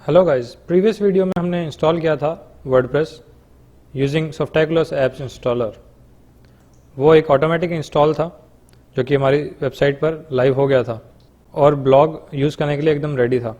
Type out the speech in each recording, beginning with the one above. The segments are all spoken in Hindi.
हेलो गाइस, प्रीवियस वीडियो में हमने इंस्टॉल किया था वर्डप्रेस यूजिंग सोफ्टैकुलस एप्स इंस्टॉलर। वो एक ऑटोमेटिक इंस्टॉल था जो कि हमारी वेबसाइट पर लाइव हो गया था और ब्लॉग यूज़ करने के लिए एकदम रेडी था।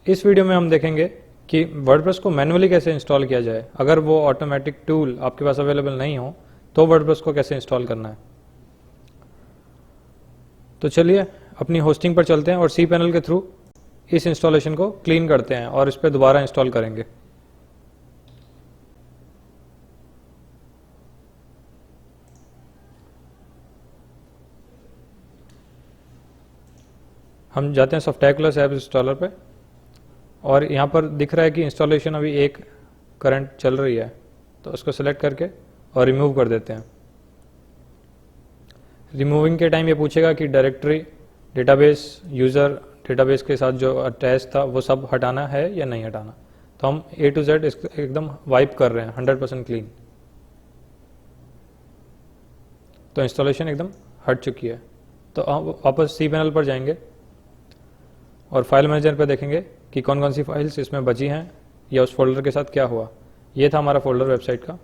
इस वीडियो में हम देखेंगे कि वर्डप्रेस को मैन्युअली कैसे इंस्टॉल किया जाए। अगर वो ऑटोमेटिक टूल आपके पास अवेलेबल नहीं हो तो वर्डप्रेस को कैसे इंस्टॉल करना है। तो चलिए अपनी होस्टिंग पर चलते हैं और सी पैनल के थ्रू इस इंस्टॉलेशन को क्लीन करते हैं और इस पर दोबारा इंस्टॉल करेंगे। हम जाते हैं सोफ्टैकुलस ऐप इंस्टॉलर पे और यहाँ पर दिख रहा है कि इंस्टॉलेशन अभी एक करंट चल रही है, तो उसको सेलेक्ट करके और रिमूव कर देते हैं। रिमूविंग के टाइम ये पूछेगा कि डायरेक्टरी, डेटाबेस, यूज़र डेटाबेस के साथ जो अटैच था वो सब हटाना है या नहीं हटाना। तो हम A to Z एकदम वाइप कर रहे हैं 100% क्लीन। तो इंस्टॉलेशन एकदम हट चुकी है। तो हम वापस सी पैनल पर जाएंगे और फाइल मैनेजर पर देखेंगे कि कौन कौन सी फाइल्स इसमें बची हैं या उस फोल्डर के साथ क्या हुआ। ये था हमारा फोल्डर वेबसाइट का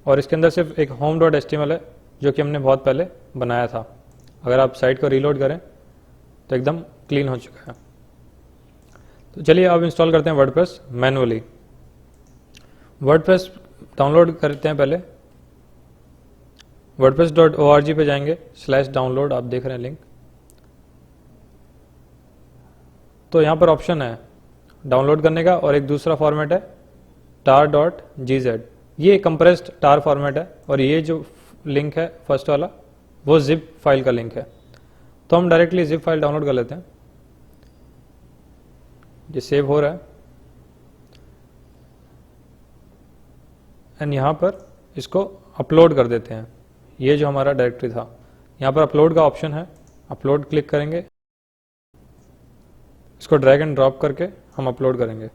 और इसके अंदर सिर्फ एक home.html है जो कि हमने बहुत पहले बनाया था। अगर आप साइट को रीलोड करें तो एकदम क्लीन हो चुका है। तो चलिए अब इंस्टॉल करते हैं वर्डप्रेस मैनुअली। वर्डप्रेस डाउनलोड करते हैं। पहले wordpress.org पे जाएंगे, /download आप देख रहे हैं लिंक। तो यहाँ पर ऑप्शन है डाउनलोड करने का और एक दूसरा फॉर्मेट है tar.gz। ये कंप्रेस्ड टार फॉर्मेट है और ये जो लिंक है फर्स्ट वाला वो जिप फाइल का लिंक है। तो हम डायरेक्टली जिप फाइल डाउनलोड कर लेते हैं। ये सेव हो रहा है एंड यहाँ पर इसको अपलोड कर देते हैं। ये जो हमारा डायरेक्टरी था, यहाँ पर अपलोड का ऑप्शन है, अपलोड क्लिक करेंगे, इसको ड्रैग एंड ड्रॉप करके हम अपलोड करेंगे।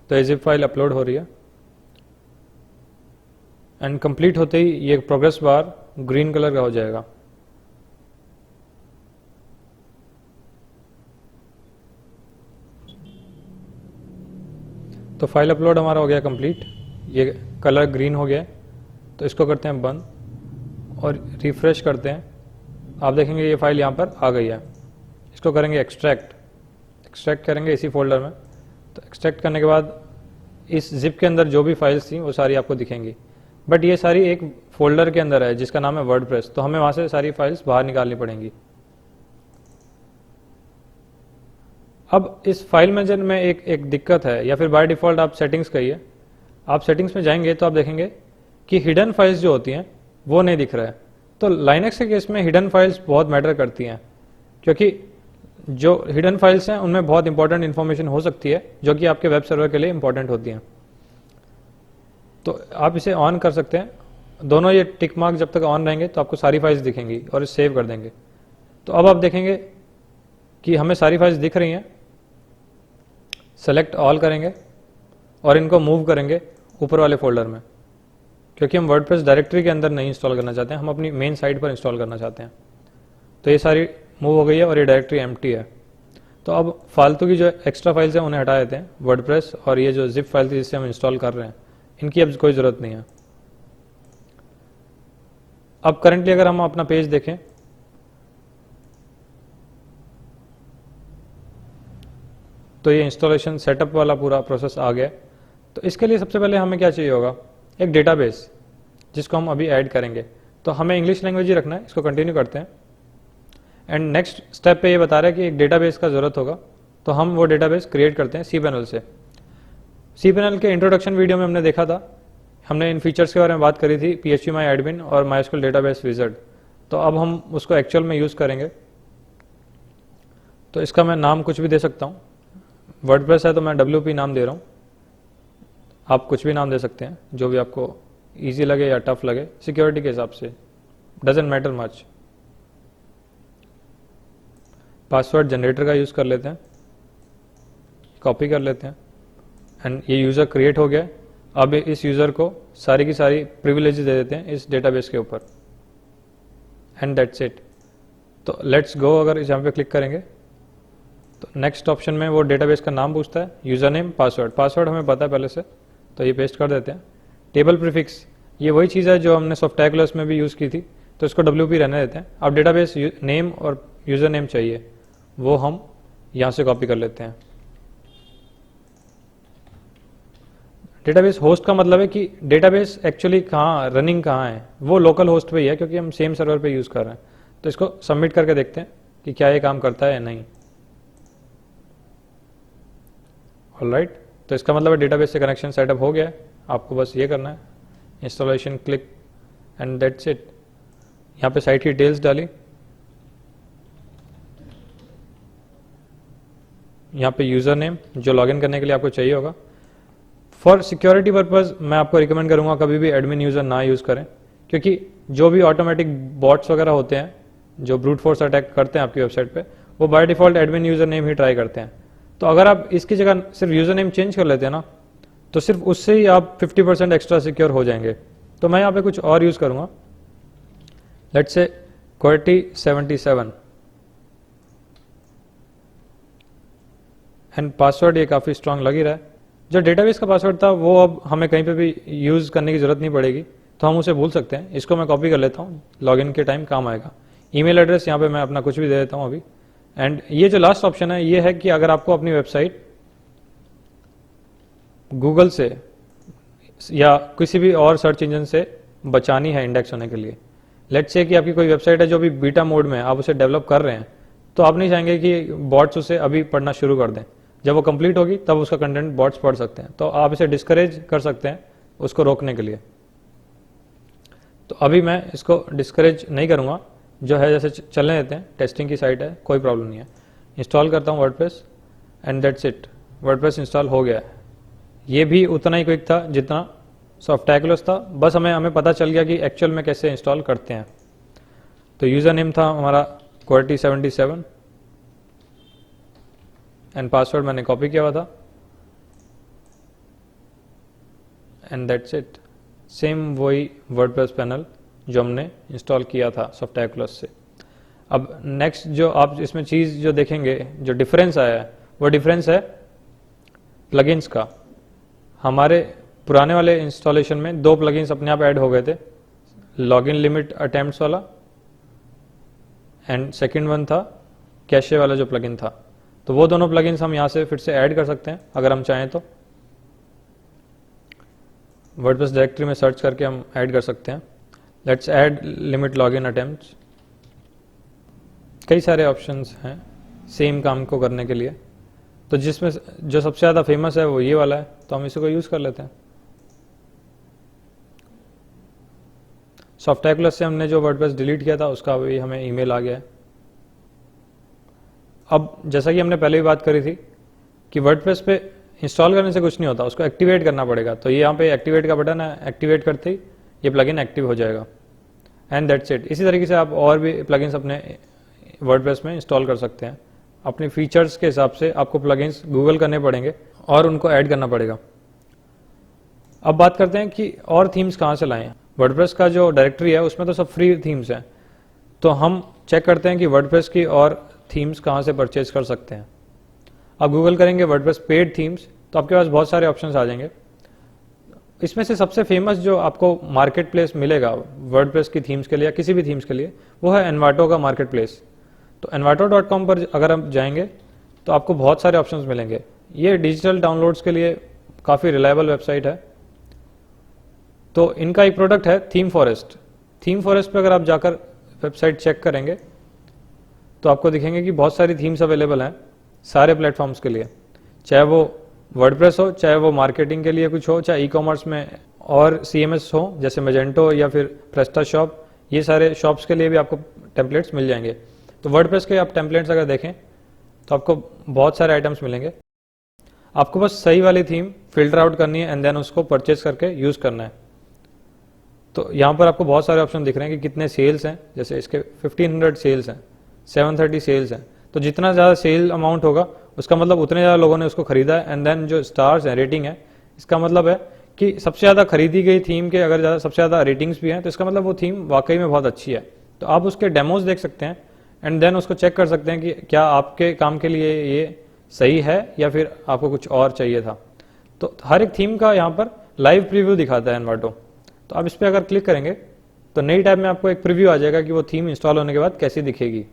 तो ये जिप फाइल अपलोड हो रही है एंड कंप्लीट होते ही ये प्रोग्रेस बार ग्रीन कलर का हो जाएगा। तो फाइल अपलोड हमारा हो गया कंप्लीट, ये कलर ग्रीन हो गया। तो इसको करते हैं बंद और रिफ्रेश करते हैं। आप देखेंगे ये फाइल यहाँ पर आ गई है। इसको करेंगे एक्सट्रैक्ट करेंगे इसी फोल्डर में। तो एक्सट्रैक्ट करने के बाद इस जिप के अंदर जो भी फाइल्स थी वो सारी आपको दिखेंगी, बट ये सारी एक फोल्डर के अंदर है जिसका नाम है वर्डप्रेस। तो हमें वहाँ से सारी फाइल्स बाहर निकालनी पड़ेंगी। अब इस फाइल मैनेजर में एक दिक्कत है, या फिर बाय डिफ़ॉल्ट आप सेटिंग्स कहिए। आप सेटिंग्स में जाएंगे तो आप देखेंगे कि हिडन फाइल्स जो होती हैं वो नहीं दिख रहा है। तो लाइनक्स के केस में हिडन फाइल्स बहुत मैटर करती हैं, क्योंकि जो हिडन फाइल्स हैं उनमें बहुत इंपॉर्टेंट इन्फॉर्मेशन हो सकती है जो कि आपके वेब सर्वर के लिए इंपॉर्टेंट होती हैं। तो आप इसे ऑन कर सकते हैं। दोनों ये टिक मार्क जब तक ऑन रहेंगे तो आपको सारी फाइल्स दिखेंगी और इसे सेव कर देंगे। तो अब आप देखेंगे कि हमें सारी फाइल्स दिख रही हैं। सेलेक्ट ऑल करेंगे और इनको मूव करेंगे ऊपर वाले फोल्डर में, क्योंकि हम वर्डप्रेस डायरेक्टरी के अंदर नहीं इंस्टॉल करना चाहते हैं, हम अपनी मेन साइट पर इंस्टॉल करना चाहते हैं। तो ये सारी मूव हो गई है और ये डायरेक्टरी एम्प्टी है। तो अब फालतू की जो एक्स्ट्रा फाइल्स हैं उन्हें हटा देते हैं। वर्डप्रेस और ये जो जिप फाइल थी जिससे हम इंस्टॉल कर रहे हैं, इनकी अब कोई ज़रूरत नहीं है। अब करंटली अगर हम अपना पेज देखें तो ये इंस्टॉलेशन सेटअप वाला पूरा प्रोसेस आ गया। तो इसके लिए सबसे पहले हमें क्या चाहिए होगा, एक डेटाबेस जिसको हम अभी ऐड करेंगे। तो हमें इंग्लिश लैंग्वेज ही रखना है। इसको कंटिन्यू करते हैं एंड नेक्स्ट स्टेप पे ये बता रहा है कि एक डेटाबेस का ज़रूरत होगा। तो हम वो डेटाबेस क्रिएट करते हैं सी पैनल से। सी पैनल के इंट्रोडक्शन वीडियो में हमने देखा था, हमने इन फीचर्स के बारे में बात करी थी, phpMyAdmin और MySQL डेटाबेस विज़ार्ड। तो अब हम उसको एक्चुअल में यूज़ करेंगे। तो इसका मैं नाम कुछ भी दे सकता हूँ। वर्डप्रेस है तो मैं WP नाम दे रहा हूँ। आप कुछ भी नाम दे सकते हैं जो भी आपको ईजी लगे या टफ लगे, सिक्योरिटी के हिसाब से, doesn't matter much. Password generator का यूज़ कर लेते हैं, कॉपी कर लेते हैं एंड ये यूज़र क्रिएट हो गया। अब इस यूज़र को सारी की सारी प्रिविलेजेस दे देते हैं इस डेटाबेस के ऊपर एंड दैट्स इट। तो लेट्स गो, अगर यहाँ पे क्लिक करेंगे तो नेक्स्ट ऑप्शन में वो डेटाबेस का नाम पूछता है, यूज़र नेम, पासवर्ड हमें पता है पहले से, तो ये पेस्ट कर देते हैं। टेबल प्रीफिक्स, ये वही चीज़ है जो हमने सॉफ्टैकुलस में भी यूज़ की थी, तो इसको WP रहने देते हैं। अब डेटाबेस नेम और यूज़र नेम चाहिए, वो हम यहाँ से कॉपी कर लेते हैं। डेटाबेस होस्ट का मतलब है कि डेटाबेस एक्चुअली कहाँ रनिंग कहाँ है, वो लोकल होस्ट पे ही है क्योंकि हम सेम सर्वर पे यूज़ कर रहे हैं। तो इसको सबमिट करके देखते हैं कि क्या ये काम करता है या नहीं। ऑलराइट, तो इसका मतलब है डेटाबेस से कनेक्शन सेटअप हो गया है। आपको बस ये करना है, installation click and that's it. यहाँ पे साइट की डिटेल्स डाली, यहाँ पे यूज़र नेम जो लॉगिन करने के लिए आपको चाहिए होगा। फॉर सिक्योरिटी पर्पज़ मैं आपको रिकमेंड करूँगा कभी भी एडमिन यूज़र ना यूज़ करें, क्योंकि जो भी ऑटोमेटिक बॉट्स वगैरह होते हैं जो ब्रूट फोर्स अटैक करते हैं आपकी वेबसाइट पे, वो by default admin user name he try करते हैं। तो अगर आप इसकी जगह सिर्फ यूज़र नेम चेंज कर लेते हैं ना, तो सिर्फ उससे ही आप 50% एक्स्ट्रा सिक्योर हो जाएंगे। तो मैं यहाँ पे कुछ और यूज़ करूँगा, let's say QWERTY77 and password ये काफ़ी स्ट्रांग लग ही रहा है। जो डेटाबेस का पासवर्ड था वो अब हमें कहीं पे भी यूज़ करने की ज़रूरत नहीं पड़ेगी, तो हम उसे भूल सकते हैं। इसको मैं कॉपी कर लेता हूँ, लॉगिन के टाइम काम आएगा। ईमेल एड्रेस यहाँ पे मैं अपना कुछ भी दे देता हूँ अभी। एंड ये जो लास्ट ऑप्शन है ये है कि अगर आपको अपनी वेबसाइट गूगल से या किसी भी और सर्च इंजन से बचानी है इंडेक्स होने के लिए, लेट्स से कि आपकी कोई वेबसाइट है जो भी बीटा मोड में है, आप उसे डेवलप कर रहे हैं, तो आप नहीं चाहेंगे कि बॉट्स उसे अभी पढ़ना शुरू कर दें। जब वो कंप्लीट होगी तब उसका कंटेंट बॉट्स पढ़ सकते हैं, तो आप इसे डिस्करेज कर सकते हैं उसको रोकने के लिए। तो अभी मैं इसको डिस्करेज नहीं करूँगा, जो है जैसे चलने देते हैं। टेस्टिंग की साइट है, कोई प्रॉब्लम नहीं है। इंस्टॉल करता हूँ WordPress and that's it, WordPress install हो गया है। ये भी उतना ही क्विक था जितना सॉफ्टैकुलस था, बस हमें पता चल गया कि एक्चुअल में कैसे इंस्टॉल करते हैं। तो यूज़र नेम था हमारा QWERTY77 एंड पासवर्ड मैंने कॉपी किया हुआ था एंड दैट्स इट। सेम वही वर्डप्रेस पैनल जो हमने इंस्टॉल किया था सॉफ्टैकुलस से। अब नेक्स्ट जो आप इसमें चीज़ जो देखेंगे, जो डिफरेंस आया है, वो डिफरेंस है प्लगइन्स का। हमारे पुराने वाले इंस्टॉलेशन में 2 प्लगइन्स अपने आप ऐड हो गए थे, लॉगिन लिमिट अटेम्प्ट्स वाला एंड सेकंड वन था कैशे वाला जो प्लगइन था। तो वो दोनों प्लगइन्स हम यहाँ से फिर से ऐड कर सकते हैं अगर हम चाहें तो। वर्डप्रेस डायरेक्टरी में सर्च करके हम ऐड कर सकते हैं। Let's add limit login attempts. कई सारे ऑप्शंस हैं सेम काम को करने के लिए, तो जिसमें जो सबसे ज़्यादा फेमस है वो ये वाला है, तो हम इसी को यूज़ कर लेते हैं। सॉफ्टैकुलस से हमने जो वर्डप्रेस डिलीट किया था उसका भी हमें ईमेल आ गया है। अब जैसा कि हमने पहले भी बात करी थी कि वर्डप्रेस पे इंस्टॉल करने से कुछ नहीं होता, उसको एक्टिवेट करना पड़ेगा। तो ये यहाँ पे एक्टिवेट का बटन है, एक्टिवेट करते ही ये प्लगइन एक्टिव हो जाएगा एंड दैट्स इट। इसी तरीके से आप और भी प्लगइन्स अपने वर्डप्रेस में इंस्टॉल कर सकते हैं। अपने फीचर्स के हिसाब से आपको प्लगइन्स गूगल करने पड़ेंगे और उनको ऐड करना पड़ेगा। अब बात करते हैं कि और थीम्स कहाँ से लाएं। वर्डप्रेस का जो डायरेक्टरी है उसमें तो सब फ्री थीम्स हैं, तो हम चेक करते हैं कि वर्डप्रेस की और थीम्स कहाँ से परचेज कर सकते हैं। आप गूगल करेंगे वर्डप्रेस पेड थीम्स, तो आपके पास बहुत सारे ऑप्शंस आ जाएंगे। इसमें से सबसे फेमस जो आपको मार्केट प्लेस मिलेगा वर्डप्रेस की थीम्स के लिए या किसी भी थीम्स के लिए, वो है एनवाटो का मार्केट प्लेस। तो envato.com पर अगर हम जाएंगे तो आपको बहुत सारे ऑप्शंस मिलेंगे। ये डिजिटल डाउनलोड्स के लिए काफ़ी रिलायबल वेबसाइट है। तो इनका एक प्रोडक्ट है थीम फॉरेस्ट। थीम फॉरेस्ट पे अगर आप जाकर वेबसाइट चेक करेंगे तो आपको दिखेंगे कि बहुत सारी थीम्स अवेलेबल हैं सारे प्लेटफॉर्म्स के लिए, चाहे वो वर्डप्रेस हो, चाहे वो मार्केटिंग के लिए कुछ हो, चाहे ई-कॉमर्स में और CMS हो जैसे मेजेंटो या फिर प्रेस्टाशॉप। ये सारे शॉप्स के लिए भी आपको टेम्पलेट्स मिल जाएंगे। तो वर्डप्रेस के आप टेम्पलेट्स अगर देखें तो आपको बहुत सारे आइटम्स मिलेंगे। आपको बस सही वाली थीम फिल्टर आउट करनी है एंड देन उसको परचेज करके यूज़ करना है। तो यहाँ पर आपको बहुत सारे ऑप्शन दिख रहे हैं कि कितने सेल्स हैं। जैसे इसके 1500 सेल्स हैं, 730 सेल्स हैं। तो जितना ज़्यादा सेल अमाउंट होगा उसका मतलब उतने ज़्यादा लोगों ने उसको खरीदा है। एंड देन जो स्टार्स हैं, रेटिंग है, इसका मतलब है कि सबसे ज़्यादा खरीदी गई थीम के अगर सबसे ज़्यादा रेटिंग्स भी हैं तो इसका मतलब वो थीम वाकई में बहुत अच्छी है। तो आप उसके डेमोज देख सकते हैं एंड देन उसको चेक कर सकते हैं कि क्या आपके काम के लिए ये सही है या फिर आपको कुछ और चाहिए था। तो हर एक थीम का यहाँ पर लाइव प्रीव्यू दिखाता है एनवाटो। तो आप इस पर अगर क्लिक करेंगे तो नई टैब में आपको एक प्रीव्यू आ जाएगा कि वो थीम इंस्टॉल होने के बाद कैसी दिखेगी।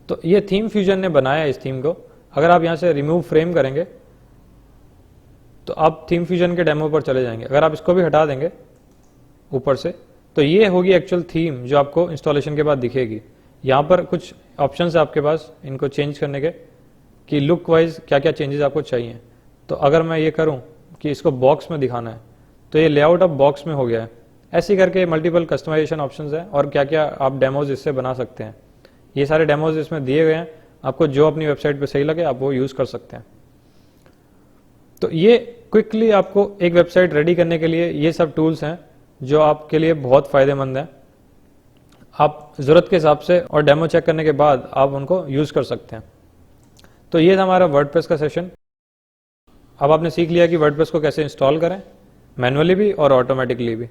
तो ये थीम फ्यूजन ने बनाया है इस थीम को। अगर आप यहाँ से रिमूव फ्रेम करेंगे तो आप थीम फ्यूजन के डेमो पर चले जाएंगे। अगर आप इसको भी हटा देंगे ऊपर से तो ये होगी एक्चुअल थीम जो आपको इंस्टॉलेशन के बाद दिखेगी। यहाँ पर कुछ ऑप्शंस है आपके पास इनको चेंज करने के कि लुक वाइज क्या क्या चेंजेस आपको चाहिए। तो अगर मैं ये करूँ कि इसको बॉक्स में दिखाना है तो ये लेआउट अब बॉक्स में हो गया है। ऐसे करके मल्टीपल कस्टमाइजेशन ऑप्शंस है और क्या क्या आप डेमोज इससे बना सकते हैं। ये सारे डेमोज इसमें दिए गए हैं, आपको जो अपनी वेबसाइट पे सही लगे आप वो यूज़ कर सकते हैं। तो ये क्विकली आपको एक वेबसाइट रेडी करने के लिए ये सब टूल्स हैं जो आपके लिए बहुत फ़ायदेमंद हैं। आप ज़रूरत के हिसाब से और डेमो चेक करने के बाद आप उनको यूज़ कर सकते हैं। तो ये था हमारा वर्डप्रेस का सेशन। अब आपने सीख लिया कि वर्डप्रेस को कैसे इंस्टॉल करें, मैनुअली भी और ऑटोमेटिकली भी।